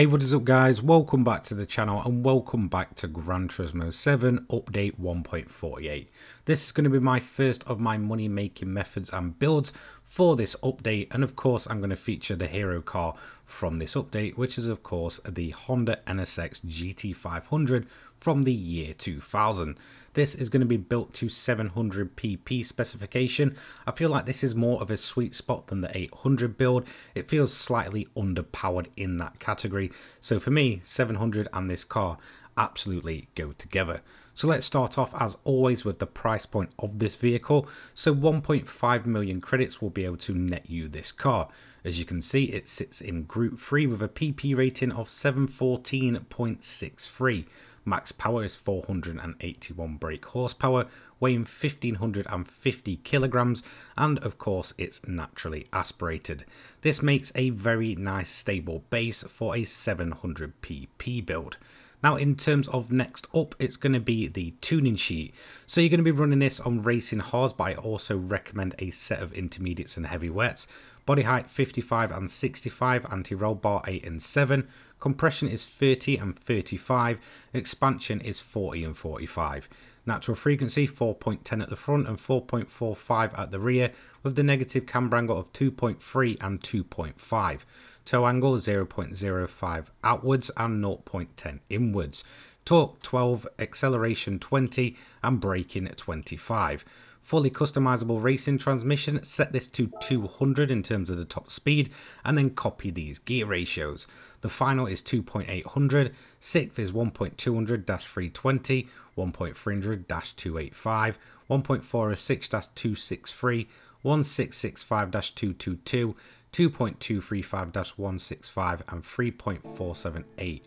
Hey, what is up guys, welcome back to the channel and welcome back to Gran Turismo 7 update 1.48. This is going to be my first of my money making methods and builds for this update, and of course I'm going to feature the hero car from this update, which is of course the Honda NSX GT500 from the year 2000. This is going to be built to 700 pp specification. I feel like this is more of a sweet spot than the 800 build. It feels slightly underpowered in that category. So for me, 700 and this car absolutely go together. So let's start off as always with the price point of this vehicle. So 1.5 million credits will be able to net you this car. As you can see, it sits in group 3 with a PP rating of 714.63. Max power is 481 brake horsepower, weighing 1550 kilograms, and of course it's naturally aspirated. This makes a very nice stable base for a 700 pp build. Now in terms of next up, it's going to be the tuning sheet. So you're going to be running this on racing hards, but I also recommend a set of intermediates and heavy wets. Body height 55 and 65, anti-roll bar 8 and 7, compression is 30 and 35, expansion is 40 and 45. Natural frequency 4.10 at the front and 4.45 at the rear, with the negative camber angle of 2.3 and 2.5. Toe angle 0.05 outwards and 0.10 inwards. Torque 12, acceleration 20 and braking 25. Fully customizable racing transmission, set this to 200 in terms of the top speed and then copy these gear ratios. The final is 2.800, sixth is 1.200-320, 1.300-285, 1.406-263, 1665-222, 2.235-165 and 3.478.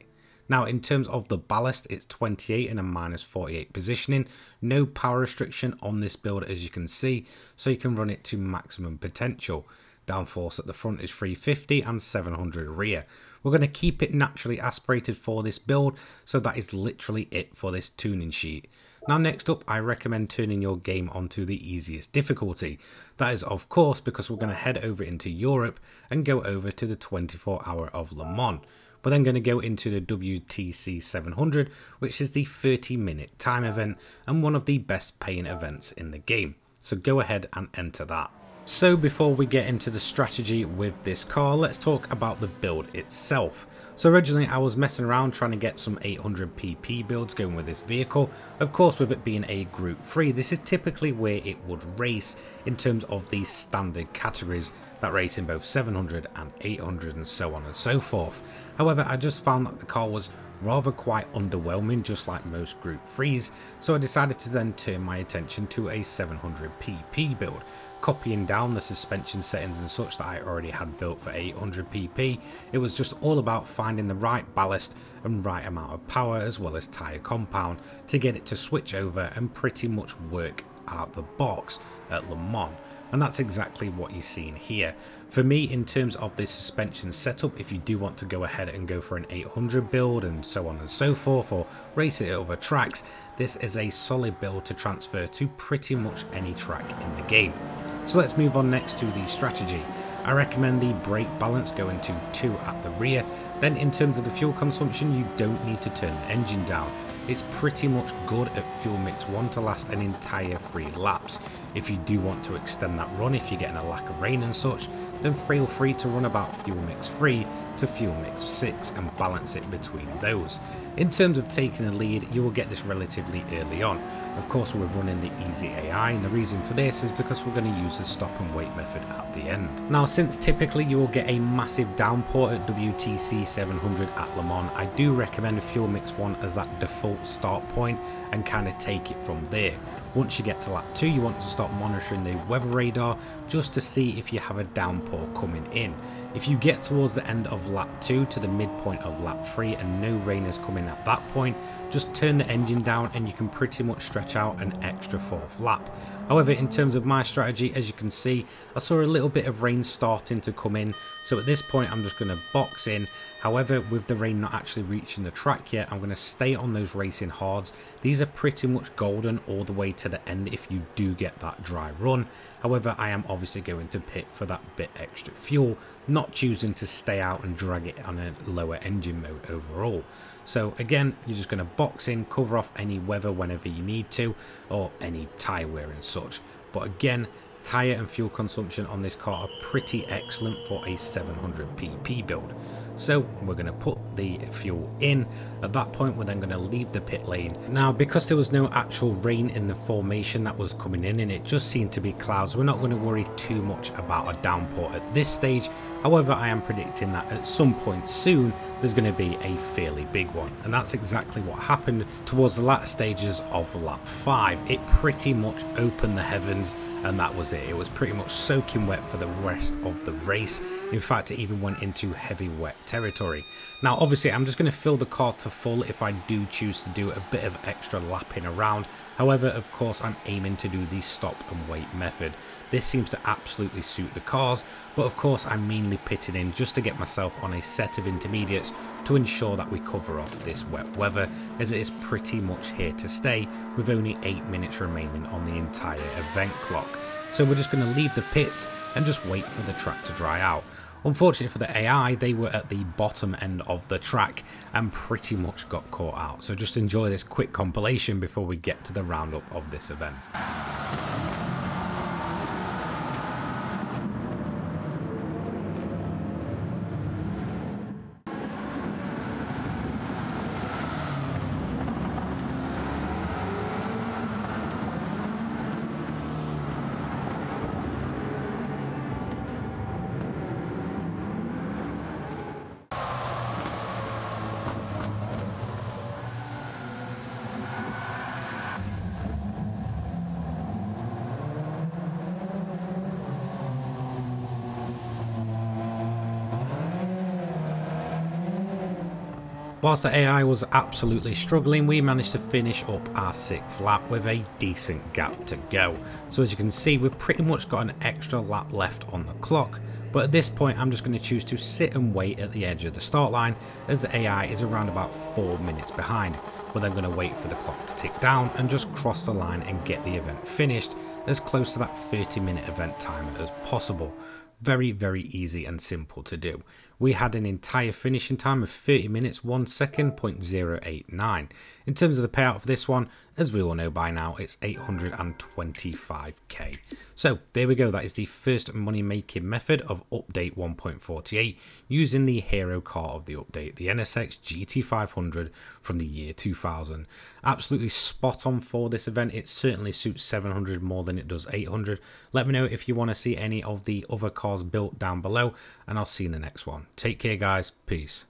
Now in terms of the ballast, it's 28 in a -48 positioning. No power restriction on this build as you can see, so you can run it to maximum potential. Downforce at the front is 350 and 700 rear. We're going to keep it naturally aspirated for this build, so that is literally it for this tuning sheet. Now next up, I recommend turning your game onto the easiest difficulty. That is of course because we're going to head over into Europe and go over to the 24 hour of Le Mans. We're then going to go into the WTC 700, which is the 30-minute time event and one of the best paying events in the game. So go ahead and enter that. So before we get into the strategy with this car, let's talk about the build itself. So originally I was messing around trying to get some 800 pp builds going with this vehicle. Of course, with it being a group 3, this is typically where it would race in terms of the standard categories that race in both 700 and 800 and so on and so forth. However, I just found that the car was rather quite underwhelming, just like most group 3s, so I decided to then turn my attention to a 700 pp build, copying down the suspension settings and such that I already had built for 800 pp. It was just all about finding the right ballast and right amount of power as well as tyre compound to get it to switch over and pretty much work out the box at Le Mans. And that's exactly what you're seeing here. For me, in terms of the suspension setup, if you do want to go ahead and go for an 800 build and so on and so forth, or race it over tracks, this is a solid build to transfer to pretty much any track in the game. So let's move on next to the strategy. I recommend the brake balance going to 2 at the rear. Then in terms of the fuel consumption, you don't need to turn the engine down. It's pretty much good at fuel mix 1 to last an entire 3 laps. If you do want to extend that run, if you're getting a lack of rain and such, then feel free to run about fuel mix 3 to fuel mix 6 and balance it between those. In terms of taking the lead, you will get this relatively early on. Of course, we're running the easy AI, and the reason for this is because we're going to use the stop and wait method at the end. Now, since typically you will get a massive downpour at WTC 700 at Le Mans, I do recommend fuel mix 1 as that default start point and kind of take it from there. Once you get to lap 2, you want to start monitoring the weather radar just to see if you have a downpour coming in. If you get towards the end of lap 2 to the midpoint of lap 3 and no rain is coming at that point, just turn the engine down and you can pretty much stretch out an extra 4th lap. However, in terms of my strategy, as you can see, I saw a little bit of rain starting to come in, so at this point I'm just going to box in However, with the rain not actually reaching the track yet, I'm going to stay on those racing hards. These are pretty much golden all the way to the end if you do get that dry run. However, I am obviously going to pit for that bit extra fuel, not choosing to stay out and drag it on a lower engine mode overall. So again, you're just going to box in, cover off any weather whenever you need to, or any tyre wear and such. But again, tyre and fuel consumption on this car are pretty excellent for a 700 pp build. So we're going to put the fuel in. At that point, we're then going to leave the pit lane. Now, because there was no actual rain in the formation that was coming in and it just seemed to be clouds, we're not going to worry too much about a downpour at this stage. However, I am predicting that at some point soon there's going to be a fairly big one, and that's exactly what happened towards the latter stages of lap 5. It pretty much opened the heavens, and that was it. It was pretty much soaking wet for the rest of the race. In fact, it even went into heavy wet territory. Now obviously I'm just going to fill the car to full if I do choose to do a bit of extra lapping around. However, of course, I'm aiming to do the stop and wait method. This seems to absolutely suit the cars, but of course I'm mainly pitting in just to get myself on a set of intermediates to ensure that we cover off this wet weather, as it is pretty much here to stay with only 8 minutes remaining on the entire event clock. So we're just going to leave the pits and just wait for the track to dry out. Unfortunately for the AI, they were at the bottom end of the track and pretty much got caught out. So just enjoy this quick compilation before we get to the roundup of this event. Whilst the AI was absolutely struggling, we managed to finish up our 6th lap with a decent gap to go. So as you can see, we've pretty much got an extra lap left on the clock, but at this point I'm just going to choose to sit and wait at the edge of the start line, as the AI is around about 4 minutes behind. We're then going to wait for the clock to tick down and just cross the line and get the event finished as close to that 30-minute event timer as possible. Very, very easy and simple to do. We had an entire finishing time of 30 minutes 1 second, 0.089. In terms of the payout for this one, as we all know by now, it's 825k. So there we go, that is the first money making method of update 1.48 using the hero car of the update, the NSX GT500 from the year 2000. Absolutely spot on for this event. It certainly suits 700 more than it does 800. Let me know if you want to see any of the other cars built down below, and I'll see you in the next one. Take care guys, peace.